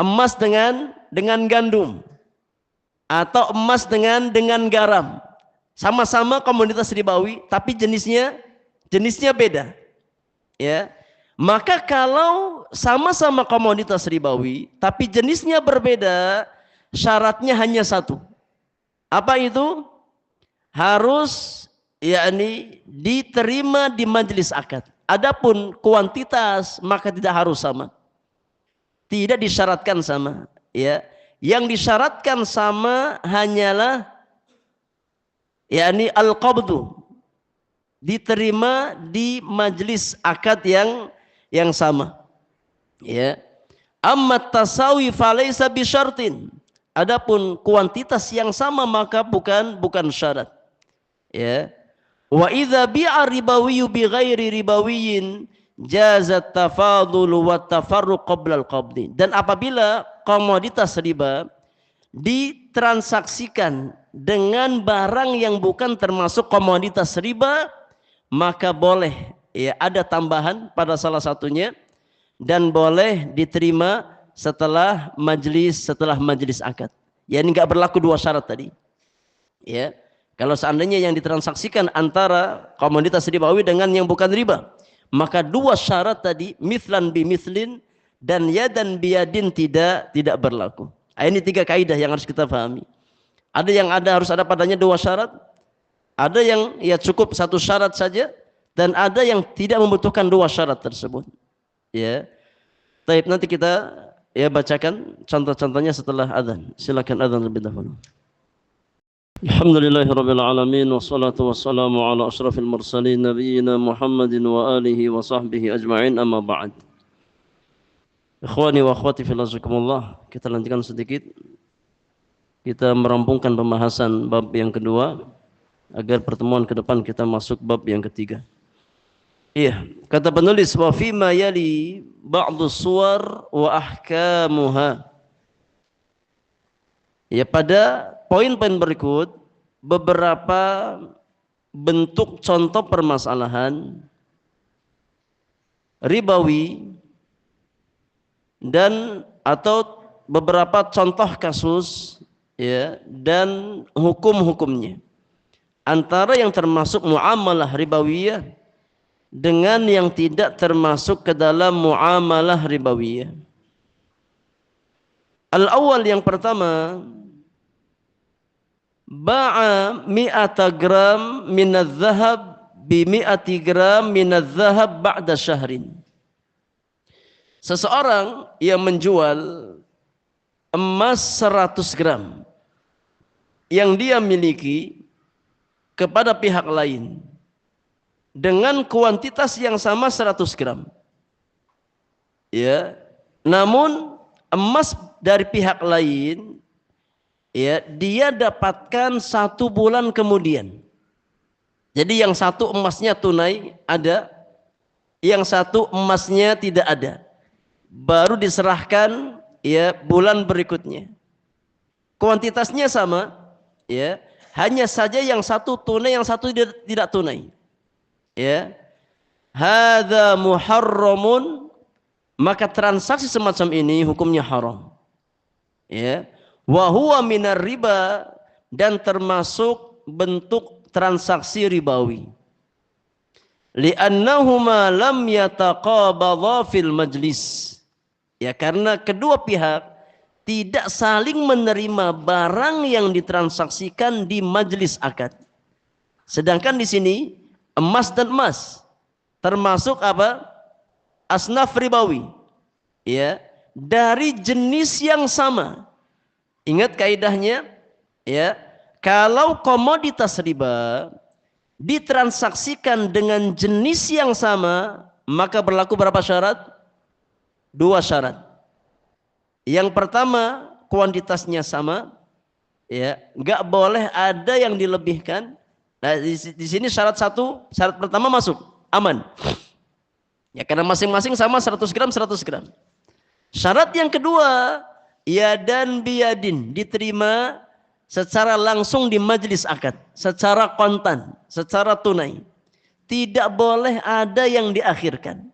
emas dengan gandum atau emas dengan garam. Sama-sama komoditas ribawi tapi jenisnya beda. Ya. Maka kalau sama-sama komoditas ribawi tapi jenisnya berbeda, syaratnya hanya satu. Apa itu? Harus yakni diterima di majelis akad. Adapun kuantitas maka tidak harus sama. Tidak disyaratkan sama, ya. Yang disyaratkan sama hanyalah yakni al-qabdu, diterima di majelis akad yang sama. Ya. Amma tasawi falaysa bisyartin. Adapun kuantitas yang sama maka bukan syarat. Ya. Wa idza bi'a ribawiyyu bi ghairi ribawiyyin jazat tafadhulu wa tafarruq qabla al-qabdi. Dan apabila komoditas riba ditransaksikan dengan barang yang bukan termasuk komoditas riba, maka boleh ya ada tambahan pada salah satunya dan boleh diterima setelah majelis akad. Ya, ini enggak berlaku dua syarat tadi. Ya. Kalau seandainya yang ditransaksikan antara komoditas ribawi dengan yang bukan riba, maka dua syarat tadi mithlan bi mithlin dan yadan biyadin tidak berlaku. Ini tiga kaidah yang harus kita pahami. Ada yang harus ada padanya dua syarat, ada yang ya cukup satu syarat saja, dan ada yang tidak membutuhkan dua syarat tersebut. Ya, baik, nanti kita ya bacakan contoh-contohnya setelah adzan. Silakan adzan lebih dahulu. Alhamdulillahirabbil alamin wassalatu wassalamu ala asyrafil mursalin nabiyina Muhammadin wa alihi wa sahbihi ajma'in, amma ba'd. Ikhwani wa akhwati fillah, kita lanjutkan sedikit. Kita merampungkan pembahasan bab yang kedua agar pertemuan ke depan kita masuk bab yang ketiga. Iya, kata penulis wa fima yali ba'du suwar wa ahkamuha. Ya, pada poin-poin berikut beberapa bentuk contoh permasalahan ribawi dan atau beberapa contoh kasus ya dan hukum-hukumnya, antara yang termasuk muamalah ribawiyah dengan yang tidak termasuk ke dalam muamalah ribawiyah. Al-awwal, yang pertama, ba'a mi'ata gram minadz-dzahab bi mi'ati gram minadz-dzahab ba'da syahrin. Seseorang yang menjual emas 100 gram yang dia miliki kepada pihak lain dengan kuantitas yang sama 100 gram. Ya, namun emas dari pihak lain ya dia dapatkan 1 bulan kemudian. Jadi yang satu emasnya tunai ada, yang satu emasnya tidak ada. Baru diserahkan ya bulan berikutnya. Kuantitasnya sama ya, hanya saja yang satu tunai, yang satu tidak tunai. Ya. Hadza muharramun, maka transaksi semacam ini hukumnya haram. Ya. Wa huwa minar riba, dan termasuk bentuk transaksi ribawi. Li'annahuma lam yataqabadha fil majlis. Ya, karena kedua pihak tidak saling menerima barang yang ditransaksikan di majelis akad. Sedangkan di sini emas dan emas termasuk apa? Asnaf ribawi. Ya, dari jenis yang sama. Ingat kaidahnya, ya. Kalau komoditas riba ditransaksikan dengan jenis yang sama, maka berlaku berapa syarat? 2 syarat. Yang pertama, kuantitasnya sama, ya, enggak boleh ada yang dilebihkan. Nah, di sini syarat pertama masuk, aman. Ya, karena masing-masing sama 100 gram 100 gram. Syarat yang kedua, yadan biyadin, diterima secara langsung di majelis akad, secara kontan, secara tunai. Tidak boleh ada yang diakhirkan.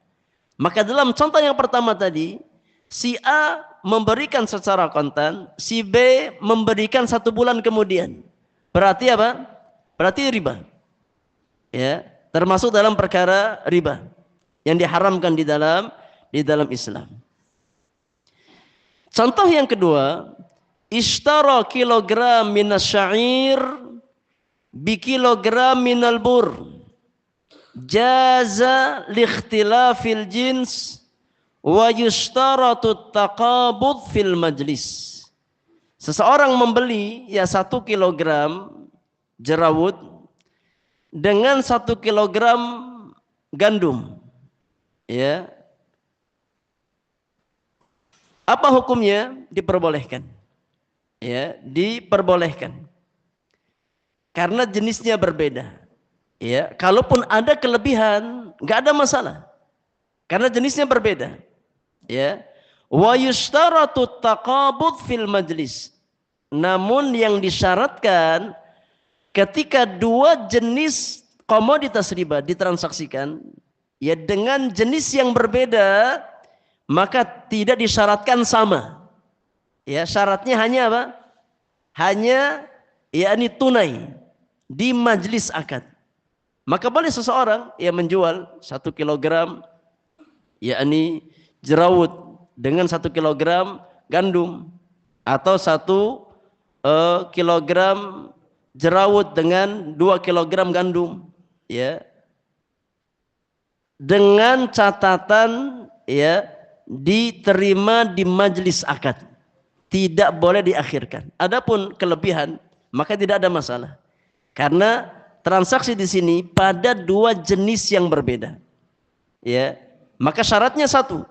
Maka dalam contoh yang pertama tadi, si A memberikan secara kontan, si B memberikan 1 bulan kemudian. Berarti apa? Berarti riba. Ya, termasuk dalam perkara riba yang diharamkan di dalam Islam. Contoh yang kedua, ishtara kilogram minas syair bi kilogram minal bur. Jaza liikhtilafil jins wa yushtaratu taqabud fil majlis. Seseorang membeli 1 kilogram jerawat dengan 1 kilogram gandum. Ya. Apa hukumnya? Diperbolehkan. Ya, diperbolehkan. Karena jenisnya berbeda. Ya, kalaupun ada kelebihan, enggak ada masalah. Karena jenisnya berbeda. Ya. Wa yushtaratu taqabud fil majlis. Namun yang disyaratkan ketika 2 jenis komoditas riba ditransaksikan ya dengan jenis yang berbeda, maka tidak disyaratkan sama. Ya, syaratnya hanya apa? Hanya yakni tunai di majelis akad. Maka boleh seseorang yang menjual 1 kilogram yakni jerawat dengan 1 kilogram gandum, atau 1 kilogram jerawat dengan 2 kilogram gandum, ya, dengan catatan ya diterima di majelis akad, tidak boleh diakhirkan. Adapun kelebihan maka tidak ada masalah, karena transaksi di sini pada 2 jenis yang berbeda. Ya, maka syaratnya 1,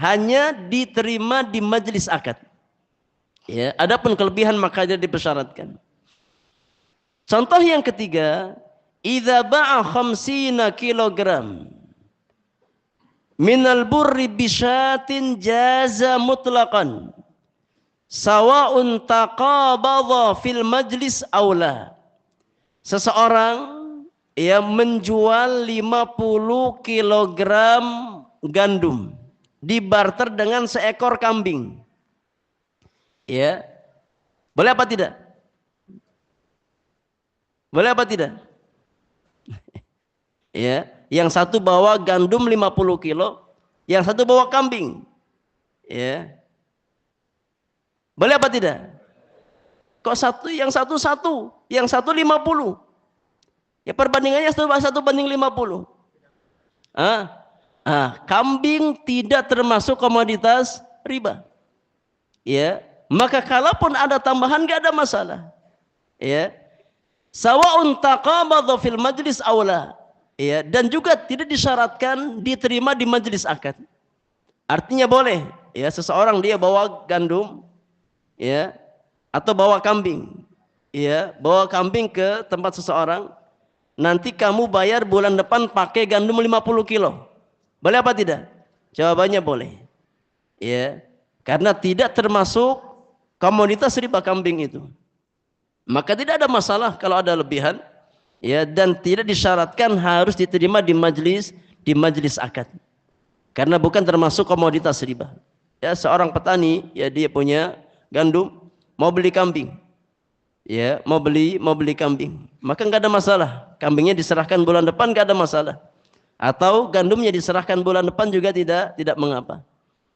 hanya diterima di majelis akad. Ya, adapun kelebihan maka dia dipersyaratkan. Contoh yang ketiga, idza ba'a 50 kilogram minal burri bisyatin jaza mutlaqan sawa'un taqabadha fil majlis aula. Seseorang yang menjual 50 kilogram gandum dibarter dengan seekor kambing. Ya. Boleh apa tidak? Boleh apa tidak? Ya, yang satu bawa gandum 50 kilo, yang satu bawa kambing. Ya. Boleh apa tidak? Kok yang satu 50. Ya perbandingannya 1 banding 50. Kambing tidak termasuk komoditas riba. Ya, maka kalaupun ada tambahan enggak ada masalah. Ya. Sawa'un taqabadha fil majlis aula. Ya, dan juga tidak disyaratkan diterima di majelis akad. Artinya boleh, ya, seseorang dia bawa gandum, ya, atau bawa kambing. Ya, bawa kambing ke tempat seseorang. Nanti kamu bayar bulan depan pakai gandum 50 kilo. Boleh apa tidak? Jawabannya boleh. Ya, karena tidak termasuk komoditas riba kambing itu. Maka tidak ada masalah kalau ada lebihan. Ya, dan tidak disyaratkan harus diterima di majelis akad. Karena bukan termasuk komoditas riba. Ya, seorang petani, ya, dia punya gandum, mau beli kambing. Ya, mau beli kambing. Maka enggak ada masalah. Kambingnya diserahkan bulan depan enggak ada masalah. Atau gandumnya diserahkan bulan depan juga tidak mengapa.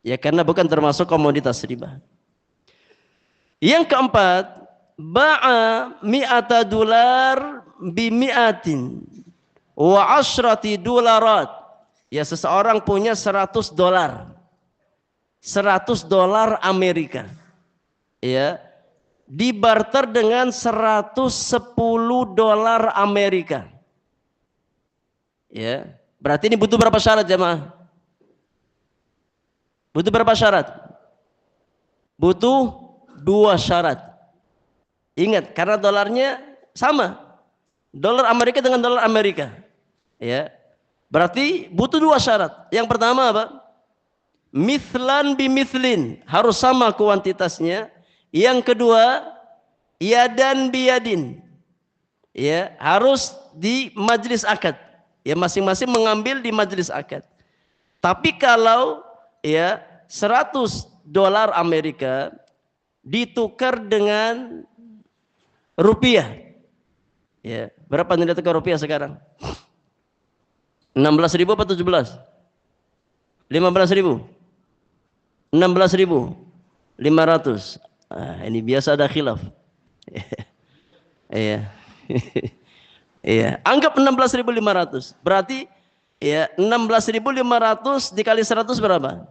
Ya, karena bukan termasuk komoditas riba. Yang keempat, ba'a mi'ata dolar bi mi'atin wa 10 dolarat. Ya, seseorang punya 100 dolar. 100 dolar Amerika. Ya, dibarter dengan 110 dolar Amerika. Ya, berarti ini butuh berapa syarat jemaah? Butuh berapa syarat? Butuh 2 syarat. Ingat, karena dolarnya sama. Dolar Amerika dengan dolar Amerika. Ya. Berarti butuh 2 syarat. Yang pertama apa? mithlan bimithlin, harus sama kuantitasnya. Yang kedua, yadan biyadin, ya, harus di majelis akad. Ya, masing-masing mengambil di majelis akad. Tapi kalau ya $100 Amerika ditukar dengan rupiah, ya, berapa nilai tukar rupiah sekarang? 16.000 atau 17? 15.000? 16.500. Ini biasa ada khilaf. Iya. Iya, anggap 16.500. Berarti ya 16.500 dikali 100 berapa?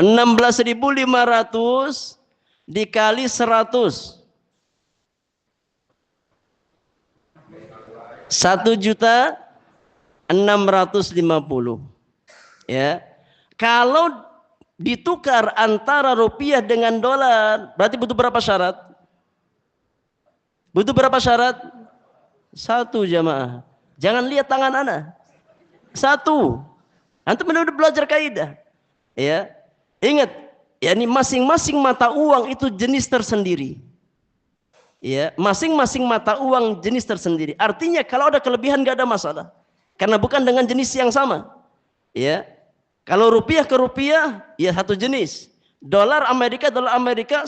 $16.500 dikali 100. 1.650.000. Ya. Kalau ditukar antara rupiah dengan dolar, berarti butuh berapa syarat? Butuh berapa syarat? 1 jamaah. Jangan lihat tangan ana. 1. Antum benar-benar belajar kaidah. Ya. Ingat, yakni masing-masing mata uang itu jenis tersendiri. Ya, masing-masing mata uang jenis tersendiri. Artinya kalau ada kelebihan enggak ada masalah. Karena bukan dengan jenis yang sama. Ya. Kalau rupiah ke rupiah, ya satu jenis. Dolar Amerika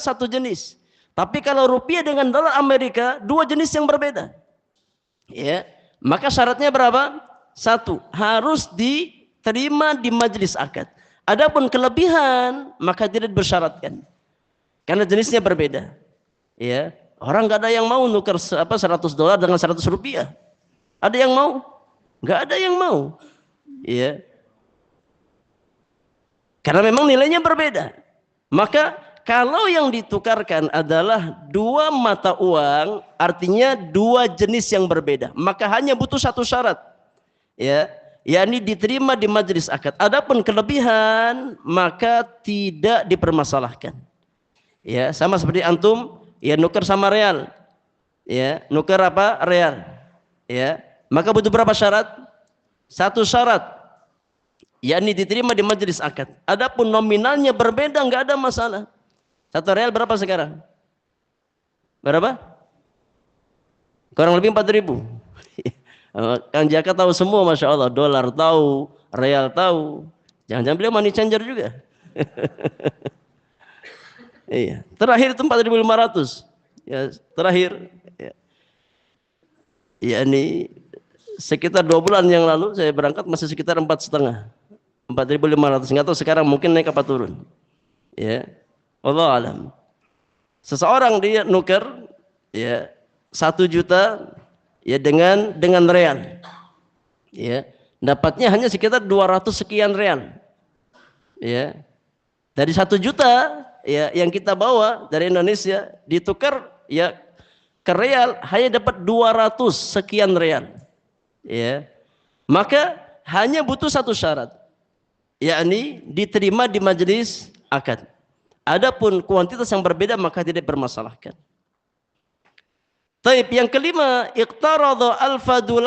satu jenis. Tapi kalau rupiah dengan dolar Amerika, dua jenis yang berbeda. Ya, maka syaratnya berapa? 1, harus diterima di majelis akad. Adapun kelebihan, maka tidak bersyaratkan. Karena jenisnya berbeda. Ya, orang nggak ada yang mau nukar $100 dengan 100 rupiah. Ada yang mau? Nggak ada yang mau. Ya. Karena memang nilainya berbeda. Maka kalau yang ditukarkan adalah dua mata uang, artinya dua jenis yang berbeda, maka hanya butuh satu syarat. Ya, yakni diterima di majelis akad. Adapun kelebihan maka tidak dipermasalahkan. Ya, sama seperti antum ya nuker sama real. Ya, nuker apa? Real. Ya, maka butuh berapa syarat? 1 syarat. Yakni diterima di majelis akad. Adapun nominalnya berbeda, enggak ada masalah. 1 real berapa sekarang? Berapa? Kurang lebih 4.000. Kang Jaka tahu semua, masya Allah. Dolar tahu, real tahu. Jangan-jangan beliau money changer juga. Iya. Terakhir itu 4.500. Ya, terakhir. Ya, ini sekitar 2 bulan yang lalu saya berangkat masih sekitar 4,5. 4.500. Nggak tahu sekarang mungkin naik apa turun. Ya, wallahu alam. Seseorang dia nuker ya 1 juta ya dengan real. Ya, dapatnya hanya sekitar 200 sekian real. Ya. Dari 1 juta ya yang kita bawa dari Indonesia ditukar ya ke real hanya dapat 200 sekian real. Ya. Maka hanya butuh 1 syarat, yakni diterima di majelis akad. Adapun kuantitas yang berbeda maka tidak bermasalahkan. Taib, yang kelima, iqtarada $1,000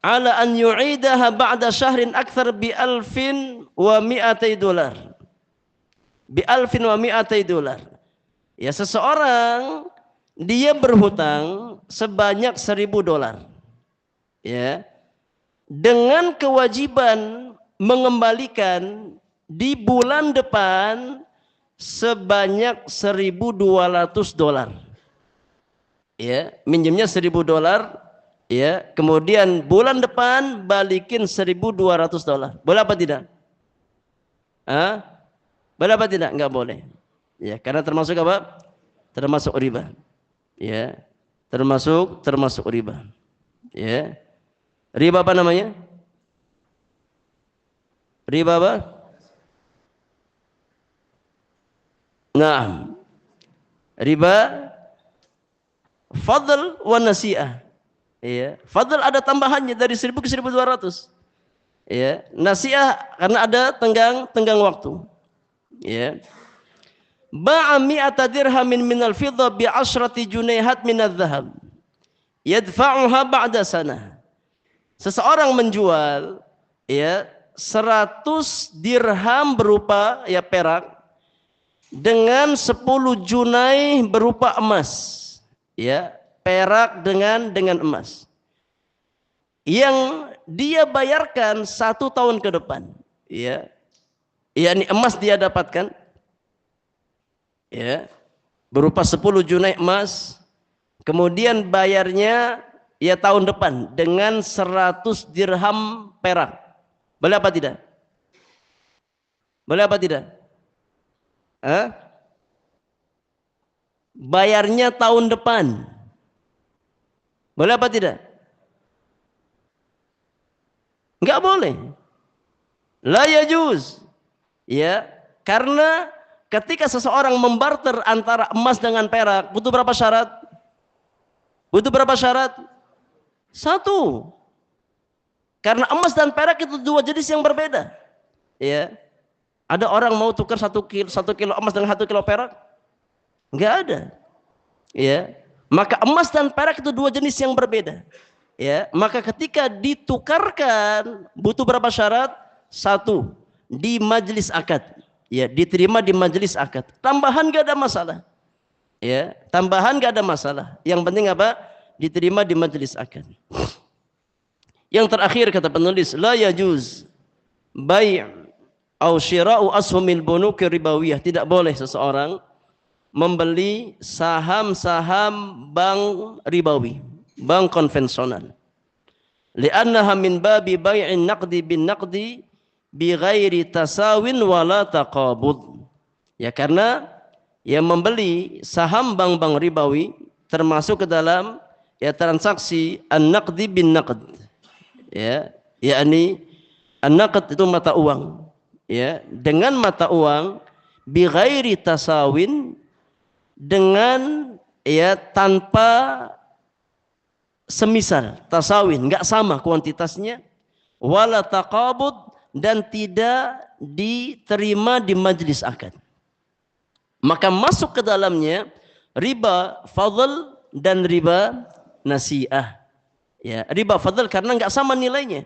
ala an yu'idaha ba'da syahrin akthar bi $1,200. Bi $1,200. Ya, seseorang dia berhutang sebanyak $1.000. Ya. Dengan kewajiban mengembalikan di bulan depan sebanyak $1.200. Ya, minjemnya $1.000, ya, kemudian bulan depan balikin $1.200. Boleh apa tidak? Boleh apa tidak? Enggak boleh. Ya, karena termasuk apa? Termasuk riba. Ya. Termasuk riba. Ya. Riba apa namanya? Riba apa? Nah, riba fadl wa nasi'ah. Ya, fadl ada tambahannya dari 1.000 ke 1.200. Ya, nasi'ah karena ada tenggang waktu. Ya. Ba'a mi'ata dirhamin minal fiddah bi 10 junayhat minadh dhahab. Yadfa'uha ba'da sanah. Seseorang menjual ya 100 dirham berupa ya perak dengan 10 junai berupa emas. Ya, perak dengan emas. Yang dia bayarkan 1 tahun ke depan. Ya. Yakni emas dia dapatkan ya berupa 10 junai emas, kemudian bayarnya ya tahun depan dengan 100 dirham perak. Boleh apa tidak? Boleh apa tidak? Bayarnya tahun depan. Boleh apa tidak? Enggak boleh. La yajuz. Ya, karena ketika seseorang membarter antara emas dengan perak, butuh berapa syarat? Butuh berapa syarat? 1. Karena emas dan perak itu 2 jenis yang berbeda. Ya. Ada orang mau tukar 1 kilo emas dengan 1 kilo perak? Enggak ada. Ya. Maka emas dan perak itu 2 jenis yang berbeda. Ya, maka ketika ditukarkan butuh berapa syarat? 1, di majelis akad. Ya, diterima di majelis akad. Tambahan enggak ada masalah. Ya, tambahan enggak ada masalah. Yang penting apa? Diterima di majelis akad. Yang terakhir kata penulis, la yajuz bai' au syira'u ashumil bunuk ribawiyah. Tidak boleh seseorang membeli saham-saham bank ribawi, bank konvensional. Li'annaha min babi bai'in naqdi bin naqdi bi ghairi tasawin wala taqabud. Ya, karena yang membeli saham bank-bank ribawi termasuk ke dalam ya transaksi an-naqdi bin naqd. Ya, yakni an-naqd itu mata uang. Ya, dengan mata uang bi ghairi tasawin, dengan ya tanpa semisal, tasawin, enggak sama kuantitasnya, wala taqabud, dan tidak diterima di majelis akad. Maka masuk ke dalamnya riba fadl dan riba nasi'ah. Ya, riba fadl karena enggak sama nilainya.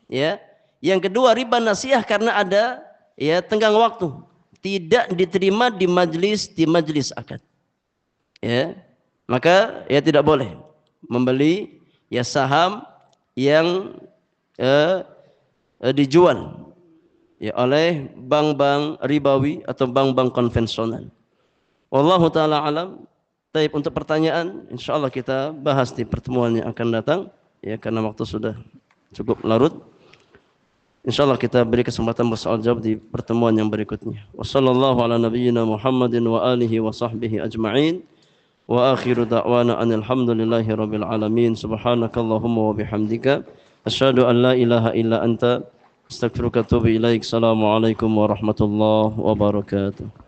Ya. Yang kedua riba nasi'ah karena ada ya tenggang waktu, tidak diterima di majelis akad. Ya. Maka ya tidak boleh membeli ya saham yang dijual ya oleh bank-bank ribawi atau bank-bank konvensional. Wallahu taala alam. Baik, untuk pertanyaan insyaallah kita bahas di pertemuan yang akan datang ya, karena waktu sudah cukup larut. Insyaallah kita beri kesempatan bersoal jawab di pertemuan yang berikutnya. Wassallallahu ala nabiyyina Muhammadin wa alihi wa sahbihi ajma'in. Wa akhiru da'wana anil hamdulillahi rabbil alamin. Subhanakallahumma wa bihamdika asyhadu an la ilaha illa anta astaghfiruka wa atubu ilaik. Assalamualaikum warahmatullahi wabarakatuh.